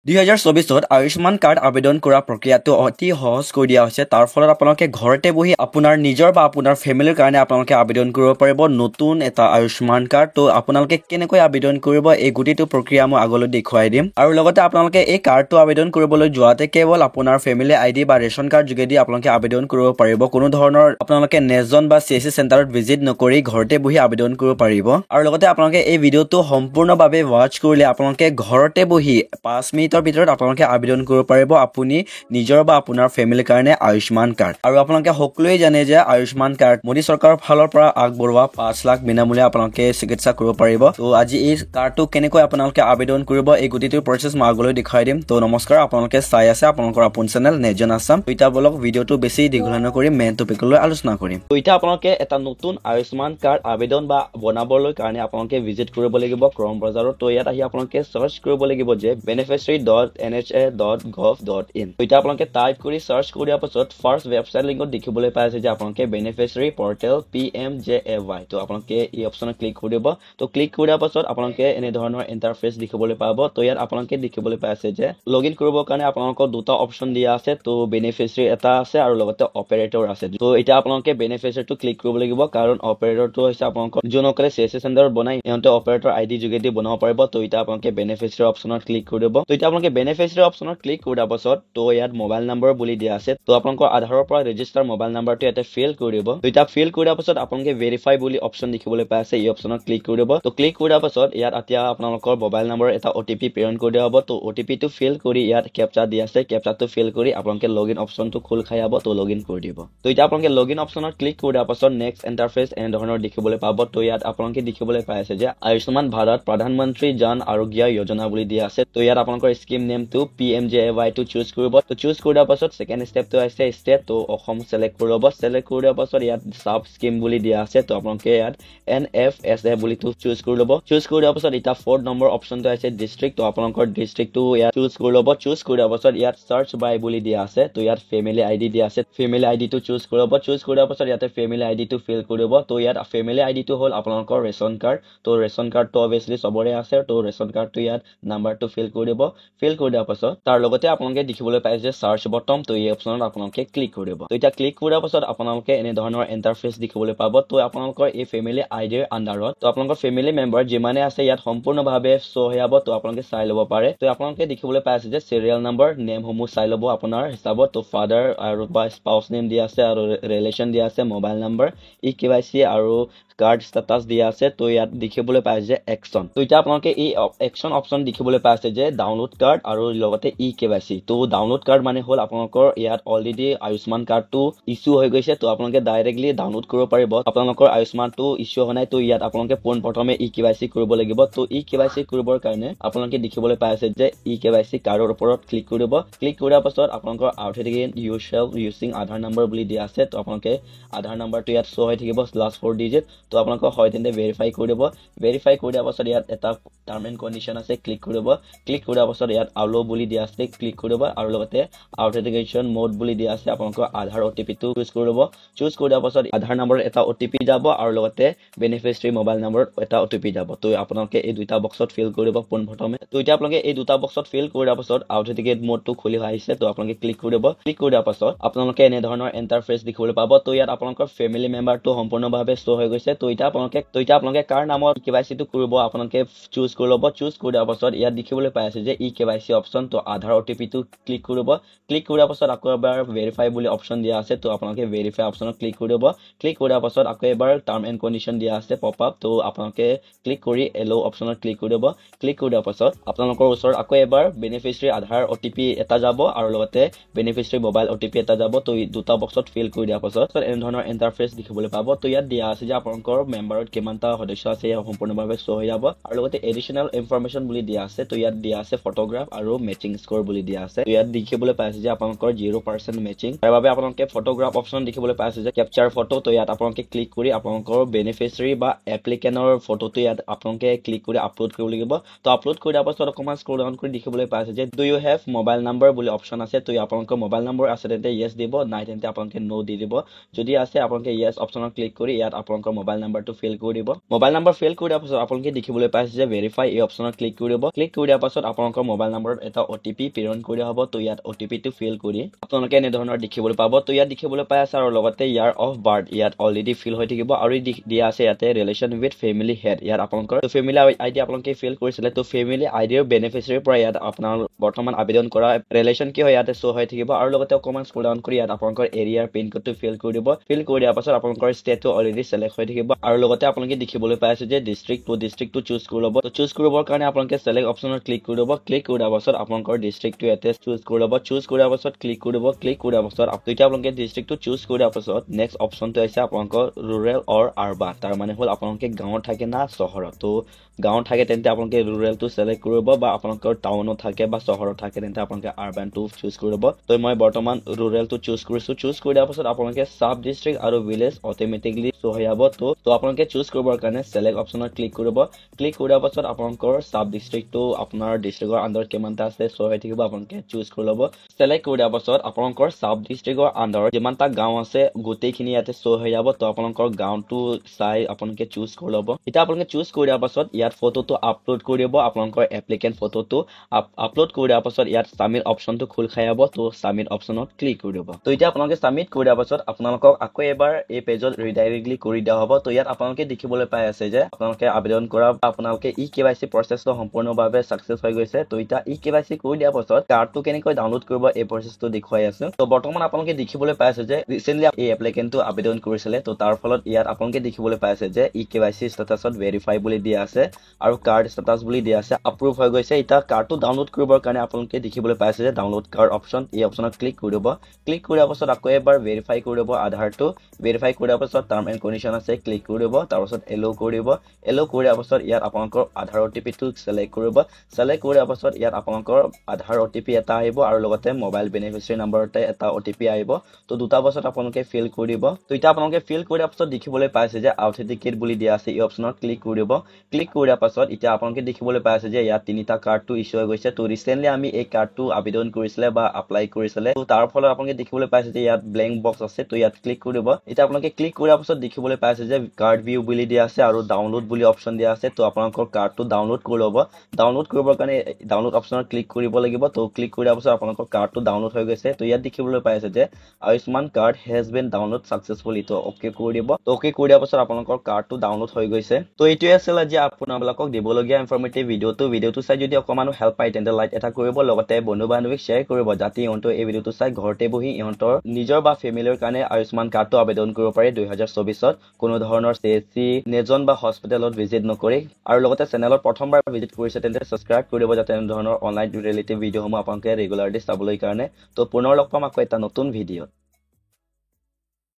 2024 Ayushman card আবেদন কৰা প্ৰক্ৰিয়াটো অতি সহজ কৰি দিয়া হৈছে। তাৰ ফলত আপোনালোকে ঘৰতে বহি আপোনাৰ নিজৰ বা আপোনাৰ ফেমিলিৰ কাৰণে আপোনালোকে আবেদন কৰিব পাৰিব নতুন এটা আয়ুষ্মান কাৰ্ড। তো আপোনালোকে কেনেকৈ আবেদন কৰিব এই গোটেইটো প্ৰক্ৰিয়া মই আগলৈ দেখুৱাই দিম। আৰু লগতে আপোনালোকে এই কাৰ্ডটো আবেদন কৰিবলৈ যোৱাতে কেৱল আপোনাৰ ফেমিলি আইডি বা ৰেচন কাৰ্ড যোগেদি আপোনালোকে আবেদন কৰিব পাৰিব। কোনো ধৰণৰ আপোনালোকে নেজন বা CSC চেণ্টাৰত ভিজিট নকৰি ঘৰতে বহি আবেদন কৰিব পাৰিব। আৰু লগতে আপোনালোকে এই ভিডিঅ'টো সম্পূৰ্ণভাৱে ৱাচ কৰিলে আপোনালোকে ঘৰতে বহি 5 মিনিটৰ ভিতৰত আপোনালোকে আবেদন কৰিব পাৰিব আপুনি নিজৰ বা আপোনাৰ ফেমিলিৰ কাৰণে আয়ুষ্মান কাৰ্ড। আৰু আপোনালোকে সকলোৱে জানে যে আয়ুষ্মান কাৰ্ড মোদী চৰকাৰৰ ফালৰ পৰা আগবঢ়োৱা 5 লাখ বিনামূলীয়া আপোনালোকে চিকিৎসা কৰিব পাৰিব। তো আজি এই কাৰ্ডটো কেনেকৈ আপোনালোকে আবেদন কৰিব এই গোটেইটো প্ৰচেছ মই আগলৈ দেখুৱাই দিম। তো নমস্কাৰ, আপোনালোকে চাই আছে আপোনালোকৰ আপোন চেনেল নেজন আছাম। তো এতিয়া বলক ভিডিঅ'টো বেছি দীঘলীয়া নকৰি মেইন টপিকলৈ আলোচনা কৰিম। তো এতিয়া আপোনালোকে এটা নতুন আয়ুষ্মান কাৰ্ড আবেদন বা বনাবলৈ কাৰণে আপোনালোকে ভিজিট কৰিব লাগিব ক্ৰম বজাৰত। তো ইয়াত আহি আপোনালোকে সাৰ্চ কৰিব লাগিব যে beneficiary.nha.gov.in। এতিয়া আপোনালোকে টাইপ কৰি সাৰ্চ কৰাৰ পাছত ফাৰ্ষ্ট ৱেবছাইট লিংকত দেখিবলৈ পাই আছে যে আপোনালোকে বেনিফিচিয়াৰী পৰ্টেল PMJAY। তো আপোনালোকে এই অপশ্যনত ক্লিক কৰি দিব। তো ক্লিক কৰাৰ পাছত আপোনালোকে এনে ধৰণৰ ইণ্টাৰফেচ দেখিবলৈ পাব। তো ইয়াত আপোনালোকে দেখিবলৈ পাই আছে যে লগইন কৰিবৰ কাৰণে আপোনালোকক দুটা অপশ্যন দিয়া আছে। তো বেনিফিচিয়াৰী এটা আছে আৰু লগতে অপাৰেটৰ আছে। তো এতিয়া আপোনালোকে বেনিফিচিয়াৰীটো ক্লিক কৰিব লাগিব, কাৰণ অপাৰেটৰটো হৈছে আপোনালোকৰ যোনসকলে CSC চেণ্টাৰত বনাই সিহঁতে অপাৰেটৰ আইডি যোগেদি বনাব পাৰিব। তো এতিয়া আপোনালোকে বেনিফিচিয়াৰী অপশ্যনত ক্লিক কৰি দিব। তো এতিয়া আপোনালোকে বেনিফিচিয়াৰী অপশ্যনত ক্লিক কৰাৰ পাছত তো ইয়াত মোবাইল নম্বৰ বুলি দিয়া আছে। তো আপোনালোকৰ আধাৰৰ পৰা ৰেজিষ্টাৰ মোবাইল নাম্বাৰটো ইয়াতে ফিল কৰি দিব। তো এতিয়া ফিল কৰাৰ পাছত আপোনালোকে ভেৰিফাই বুলি অপশ্যন দেখিবলৈ পাই আছে, এই অপশ্যনত ক্লিক কৰি দিব। তো ক্লিক কৰাৰ পাছত ইয়াত এতিয়া আপোনালোকৰ মোবাইল নম্বৰ এটা OTP প্ৰেৰণ কৰি দিয়া হ'ব। তো OTPটো ফিল কৰি ইয়াত কেপচা দি আছে, কেপচাটো ফিল কৰি আপোনালোকে লগইন অপশ্যনটো খোল খাই যাব। তো লগইন কৰি দিব। তো এতিয়া আপোনালোকে লগইন অপশ্যনত ক্লিক কৰাৰ পাছত নেক্সট ইণ্টাৰফেচ এনে ধৰণৰ দেখিবলৈ পাব। তো ইয়াত আপোনালোকে দেখিবলৈ পাই আছে যে আয়ুষ্মান ভাৰত প্ৰধানমন্ত্ৰী জন আৰোগ্য যোজনা বুলি দিয়া আছে। তো ইয়াত আপোনালোকৰ স্কিম নেমটো PMJAY টো চুজ কৰিব। তো চুজ কৰাৰ পাছত সেকেন্ড ষ্টেপটো আছে ষ্টেট। তো অসম সিলেক্ট কৰিব। সিলেক্ট কৰাৰ পাছত ইয়াত সাব স্কিম বুলি দিয়া আছে। তো আপোনালোকে ইয়াত NFSA বুলি টো চুজ কৰি ল'ব। চুজ কৰাৰ পাছত এটা 4th নম্বৰ অপশ্যনটো আছে ডিস্ট্ৰিক্ট। তো আপোনালোকৰ ডিস্ট্ৰিক্টটো ইয়াত চুজ কৰি ল'ব। চুজ কৰাৰ পাছত ইয়াত সাৰ্চ বাই বুলি দিয়া আছে। তো ইয়াত ফেমিলি আইডি দিয়া আছে, ফেমিলি আইডি টো চুজ কৰিব। চুজ কৰাৰ পাছত ইয়াতে ফেমিলি আইডি টো ফিল কৰিব। তো ইয়াত ফেমিলি আইডি টো হ'ল আপোনালোকৰ ৰেচন কাৰ্ড। তো ৰেচন কাৰ্ডটো অবভিয়াছলি চবৰে আছে। তো ৰেচন কাৰ্ডটো ইয়াত নাম্বাৰটো ফিল কৰি দিব। ফিল কৰি দিয়াৰ পাছত তাৰ লগতে আপোনালোকে দেখিবলৈ পাই যে সাৰ্চ বটন। তো এই অপশ্যনত আপোনালোকে ক্লিক কৰিব। তো এতিয়া ক্লিক কৰাৰ পাছত আপোনালোকে এনে ধৰণৰ ইণ্টাৰফেচ দেখিবলৈ পাব। তো আপোনালোকৰ এই ফেমিলি আইডিৰ আন্ডাৰত তো আপোনালোকৰ ফেমিলি মেম্বাৰ যিমানে আছে ইয়াত সম্পূৰ্ণভাৱে শ্ব' হৈ যাব। তো আপোনালোকে চাই ল'ব পাৰে। তো আপোনালোকে দেখিবলৈ পাই আছে যে চিৰিয়েল নাম্বাৰ নেমসমূহ চাই ল'ব আপোনাৰ হিচাপত। তো ফাদাৰ আৰু বা স্পাউচ নেম দিয়া আছে আৰু ৰিলেশ্যন দিয়া আছে, মোবাইল নাম্বাৰ, KYC আৰু কাৰ্ড ষ্টেটাছ দিয়া আছে। তো ইয়াত দেখিবলৈ পাই যে একশ্যন। তো এতিয়া আপোনালোকে এই একশ্যন অপশ্যন দেখিবলৈ পাই আছে যে ডাউনলোড কাৰ্ড আৰু লগতে KYC। তো ডাউনলোড কাৰ্ড মানে হ'ল আপোনালোকৰ ইয়াত অলৰেডি আয়ুষ্মান কাৰ্ডটো ইছ্যু হৈ গৈছে। তো আপোনালোকে ডাইৰেক্টলি ডাউনলোড কৰিব পাৰিব। আপোনালোকৰ আয়ুষ্মানটো ইছ্যু হোৱা নাই। তো ইয়াত আপোনালোকে পোনপ্ৰথমে KYC কৰিব লাগিব। তো KYC কৰিবৰ কাৰণে আপোনালোকে দেখিবলৈ পাই আছে যে KYC কাৰ্ডৰ ওপৰত ক্লিক কৰিব। ক্লিক কৰাৰ পাছত আপোনালোকৰ আউথেণ্টিকেট ইউৰছেল্ফ ইউজিং আধাৰ নম্বৰ বুলি দিয়া আছে। তো আপোনালোকে আধাৰ নম্বৰটো ইয়াত শ্ব' হৈ থাকিব লাষ্ট 4 ডিজিট। তো আপোনালোকৰ হয় তেন্তে ভেৰিফাই কৰিব। ভেৰিফাই কৰি দিয়াৰ পাছত ইয়াত এটা টাৰ্ম এণ্ড কণ্ডিশ্যন আছে, ক্লিক কৰিব। ক্লিক কৰাৰ পাছত ইয়াত আলো বুলি দিয়া আছে, ক্লিক কৰিব। আৰু লগতে আউথেণ্টিকেশ্যন মোড বুলি দিয়া আছে, আপোনালোকৰ আধাৰ OTPটো চুজ কৰিব। চুজ কৰি দিয়াৰ পাছত আধাৰ নম্বৰত এটা OTP যাব আৰু লগতে বেনিফিচিয়াৰী মোবাইল নম্বৰত এটা OTP যাব। তো আপোনালোকে এই দুটা বক্সত ফিল কৰিব পোনপ্ৰথমে। তো এতিয়া আপোনালোকে এই দুটা বক্সত ফিল কৰাৰ পাছত আউথেণ্টিকেট মোডটো খুলি আহিছে। তো আপোনালোকে ক্লিক কৰিব। ক্লিক কৰি দিয়াৰ পাছত আপোনালোকে এনে ধৰণৰ ইণ্টাৰফেচ দেখিবলৈ পাব। তো ইয়াত আপোনালোকৰ ফেমিলি মেম্বাৰটো সম্পূৰ্ণভাৱে শ্ব' হৈ গৈছে। তো এতিয়া আপোনালোকে কাৰ নামত KYC টো কৰিব আপোনালোকে চুজ কৰি ল'ব। চুজ কৰি দিয়াৰ পাছত ইয়াত দেখিবলৈ পাই আছে যে KYC অপশ্যন। তো আধাৰ OTP টো ক্লিক কৰিব। ক্লিক কৰাৰ পাছত আকৌ এবাৰ ভেৰিফাই বুলি অপশ্যন দিয়া আছে। তো আপোনালোকে ভেৰিফাই অপশ্যনত ক্লিক কৰিব। ক্লিক কৰাৰ পাছত আকৌ এবাৰ টাৰ্ম এণ্ড কণ্ডিশ্যন দিয়া আছে পপ আপ। তো আপোনালোকে ক্লিক কৰি এলো অপশ্যনত ক্লিক কৰিব। ক্লিক কৰি দিয়াৰ পাছত আপোনালোকৰ ওচৰত আকৌ এবাৰ বেনিফিচিয়াৰী আধাৰ OTP এটা যাব আৰু লগতে বেনিফিচিয়াৰী মোবাইল OTP এটা যাব। তো দুটা বক্সত ফিল কৰি দিয়াৰ পাছত এনে ধৰণৰ ইণ্টাৰফেচ দেখিবলৈ পাব। তো ইয়াত দিয়া আছে যে আপোনালোকৰ মেম্বাৰত কিমানটা সদস্য আছে সম্পূৰ্ণভাৱে শ্ব' হৈ যাব। আৰু লগতে এডিশ্যনেল ইনফৰমেশ্যন বুলি দিয়া আছে। তো ইয়াত দিয়া আছে ফটোগ্ৰাফ আৰু মেচিং স্ক'ৰ বুলি দিয়া আছে। তো ইয়াত দেখিবলৈ পাই আছে যে আপোনালোকৰ 0% মেচিং। তাৰ বাবে আপোনালোকে ফটোগ্ৰাফ অপশ্যন দেখিবলৈ পাই আছে যে কেপচাৰ ফটো। তো ইয়াত আপোনালোকে ক্লিক কৰি আপোনালোকৰ বেনিফিচিয়াৰী বা এপ্লিকেণ্টৰ ফটোটো ইয়াত আপোনালোকে ক্লিক কৰি আপলোড কৰিব লাগিব। তো আপলোড কৰি দিয়াৰ পাছত অকণমান স্ক্ৰল ডাউন কৰি দেখিবলৈ পাই আছে যে do you have mobile number বুলি অপশ্যন আছে। তো আপোনালোকৰ মোবাইল নম্বৰ আছে তেন্তে য়েছ দিব, নাই তেন্তে আপোনালোকে নো দি দিব। যদি আছে আপোনালোকে য়েছ অপশ্যনত ক্লিক কৰি ইয়াত আপোনালোকৰ মোবাইল নাম্বাৰটো ফিল কৰি দিব। মোবাইল নাম্বাৰ ফিল কৰি দিয়াৰ পাছত আপোনালোকে দেখিবলৈ পাইছে যে ভেৰিফাই এই অপশ্যনত ক্লিক কৰি দিব ক্লিক কৰি দিয়াৰ পাছত আপোনালোকৰ মোবাইল নম্বৰত এটা OTP প্ৰেৰণ কৰি হ'ব তো ইয়াত OTP টো ফিল কৰি আপোনালোকে এনে ধৰণৰ দেখিবলৈ পাব তো ইয়াত দেখিবলৈ পাই আছে আৰু লগতে ইয়াৰ অফ বাৰ্থ ইয়াত অলৰেডি ফিল হৈ থাকিব আৰু দিয়া আছে ইয়াতে ৰিলেশ্যন উইথ ফেমিলি হেড ইয়াত আপোনালোকৰ ফেমিলি আইডি আপোনালোকে ফিল কৰিছিলে তো ফেমিলি আইডিৰ বেনিফিচিয়াৰীৰ পৰা ইয়াত আপোনাৰ বৰ্তমান আবেদন কৰা ৰিলেশ্যন কি হয় ইয়াতে শ্ব' হৈ থাকিব আৰু লগতে অকণমান স্ক্ৰল ডাউন কৰি ইয়াত আপোনালোকৰ এৰিয়াৰ পিন কোডটো ফিল কৰি দিব ফিল কৰি দিয়াৰ পাছত আপোনালোকৰ ষ্টেটটো অলৰেডি চিলেক্ট হৈ থাকিব আৰু লগতে আপোনালোকে দেখিবলৈ পাই আছে যে ডিষ্ট্ৰিক্টটো চুজ কৰি ল'ব তো চুজ কৰিবৰ কাৰণে আপোনালোকে চিলেক্ট অপশ্যনত ক্লিক কৰি দিব ক্লিক কৰি দিয়াৰ পাছত আপোনালোকৰ ডিষ্ট্ৰিক্টটো ইয়াতে চুজ কৰি ল'ব চুজ কৰি দিয়াৰ পাছত ক্লিক কৰি দিব ক্লিক কৰি দিয়াৰ পাছত যেতিয়া আপোনালোকে ডিষ্ট্ৰিক্টটো চুজ কৰি দিয়াৰ পাছত নেক্সট অপশ্যনটো আহিছে আপোনালোকৰ ৰুৰেল অৰ আৰবান তাৰ মানে হ'ল আপোনালোকে গাঁৱত থাকে না চহৰত তো গাঁৱত থাকে তেন্তে আপোনালোকে ৰুৰেলটো চিলেক্ট কৰিব বা আপোনালোকৰ টাউনত থাকে বা চহৰত থাকে তেন্তে আপোনালোকে আৰবানটো চুজ কৰিব তো মই বৰ্তমান ৰুৰেলটো চুজ কৰিছো চুজ কৰি দিয়াৰ পাছত আপোনালোকে সাব ডিষ্ট্ৰিক্ট আৰু ভিলেজ অট'মেটিকলি শ্ব' হৈ যাব তো আপোনালোকে চুজ কৰিবৰ কাৰণে চিলেক্ট অপশ্যনত ক্লিক কৰিব ক্লিক কৰি দিয়াৰ পাছত আপোনালোকৰ সাব ডিষ্ট্ৰিক্টটো আপোনাৰ ডিষ্ট্ৰিক্টৰ আণ্ডাৰত কিমানটা আছে শ্ব' হৈ থাকিব আপোনালোকে চুজ কৰি ল'ব চিলেক্ট কৰি দিয়াৰ পাছত আপোনালোকৰ সাব ডিষ্ট্ৰিক্টৰ আণ্ডাৰত যিমানটা গাঁও আছে গোটেইখিনি ইয়াতে শ্ব' হৈ যাব তো আপোনালোকৰ গাঁওটো চাই আপোনালোকে চুজ কৰি ল'ব এতিয়া আপোনালোকে চুজ কৰি দিয়াৰ পাছত ইয়াত ফটোটো আপলোড কৰি দিব আপোনালোকৰ এপ্লিকেণ্ট ফটোটো আপলোড কৰি দিয়াৰ পাছত ইয়াত সাবমিট অপশ্যনটো খোল খাই যাব তো সাবমিট অপশ্যনত ক্লিক কৰি দিব তো এতিয়া আপোনালোকে সাবমিট কৰি দিয়াৰ পাছত আপোনালোকক আকৌ এবাৰ এই পেজত ৰিডাইৰেক্টলি কৰি দিয়া হ'ব তো ইয়াত আপোনালোকে দেখিবলৈ পাই আছে যে আপোনালোকে আবেদন কৰা আপোনালোকে KYC প্ৰচেছটো সম্পূৰ্ণভাৱে সাকসেছ হৈ গৈছে তো এতিয়া KYC কৰি দিয়াৰ পাছত কাৰ্ডটো কেনেকৈ ডাউনলোড কৰিব এই প্ৰচেছটো দেখুৱাই আছে তো বৰ্তমান আপোনালোকে দেখিবলৈ পাই আছে যে ৰিসেন্টলি এই এপ্লিকেণ্টটো আবেদন কৰিছিলে তো তাৰ ফলত ইয়াত আপোনালোকে দেখিবলৈ পাই আছে যে KYC ষ্টেটাছত ভেৰিফাই বুলি দিয়া আছে আৰু কাৰ্ড ষ্টেটাছ বুলি দিয়া আছে এপ্ৰুভ হৈ গৈছে এতিয়া কাৰ্ডটো ডাউনলোড কৰিবৰ কাৰণে আপোনালোকে দেখিবলৈ পাই আছে যে ডাউনলোড কাৰ্ড অপশ্যন এই অপশ্যনত ক্লিক কৰি দিব ক্লিক কৰি দিয়াৰ পাছত আকৌ এবাৰ ভেৰিফাই কৰি দিব আধাৰটো ভেৰিফাই কৰি দিয়াৰ পাছত টাৰ্ম এণ্ড কণ্ডিশ্যন আছে ক্লিক কৰি দিব তাৰপাছত এলো কৰি দিব এলো কৰি দিয়াৰ পাছত ইয়াত আপোনালোকৰ আধাৰ OTPটো চিলেক্ট কৰিব চিলেক্ট কৰি দিয়াৰ পাছত ইয়াত আপোনালোকৰ আধাৰ OTP এটা আহিব আৰু লগতে মোবাইল বেনিফিচিয়াৰী নম্বৰতে এটা OTP আহিব তো দুটা পাছত আপোনালোকে ফিল কৰি দিব তো এতিয়া আপোনালোকে ফিল কৰি দিয়াৰ পাছত দেখিবলৈ পাইছে যে অথেন্টিকেট বুলি দিয়া আছে এই অপশ্যনত ক্লিক কৰি দিব ক্লিক কৰি দিয়াৰ পাছত এতিয়া আপোনালোকে দেখিবলৈ পাই আছে যে ইয়াত তিনিটা কাৰ্ডটো ইস্যু হৈ গৈছে তো ৰিসেন্টলি আমি এই কাৰ্ডটো আবেদন কৰিছিলে বা এপ্লাই কৰিছিলে তো তাৰ ফলত আপোনালোকে দেখিবলৈ পাইছে যে ইয়াত ব্লেংক বক্স আছে তো ইয়াত ক্লিক কৰি দিব এতিয়া আপোনালোকে ক্লিক কৰাৰ পাছত দেখিবলৈ পাইছে যে কাৰ্ড ভিউ বুলি দিয়া আছে আৰু ডাউনলোড বুলি অপশ্যন দিয়া আছে তো আপোনালোকৰ কাৰ্ডটো ডাউনলোড কৰি ল'ব ডাউনলোড কৰিবৰ কাৰণে ডাউনলোড অপশ্যনত ক্লিক কৰিব লাগিব তো ক্লিক কৰি দিয়াৰ পাছত আপোনালোকৰ কাৰ্ডটো ডাউনলোড হৈ গৈছে তো ইয়াত দেখিবলৈ পাইছে যে Ayushman card has been download successfully তো ওকে কৰি দিব তো ওকে কৰি দিয়াৰ পাছত আপোনালোকৰ কাৰ্ডটো ডাউনলোড হৈ গৈছে তো এইটোৱে আছিল আজি আপোনালোকক দিবলগীয়া ইনফৰ্মেটিভ ভিডিঅ'টো চাই যদি অকমানো হেল্প পায় তেন্তে লাইক এটা কৰিব লগতে বন্ধু বান্ধৱীক শ্বেয়াৰ কৰিব যাতে ইহঁতে এই ভিডিঅ'টো চাই ঘৰতে বহি ইহঁতৰ নিজৰ বা ফেমিলিৰ কাৰণে আয়ুষ্মান কাৰ্ডটো আবেদন কৰিব পাৰে 2024ত কোনো ধৰণৰ CSC নেজন বা হস্পিটেলত ভিজিট নকৰি আৰু লগতে চেনেলত প্ৰথমবাৰ ভিজিট কৰিছে তেন্তে সাবস্ক্ৰাইব কৰিব যাতে এনে ধৰণৰ অনলাইন ৰিলেটিভ ভিডিঅ'সমূহ আপোনালোকে ৰেগুলাৰলি চাবলৈ কাৰণে তো পুনৰ লগ পাম আকৌ এটা নতুন ভিডিঅ'ত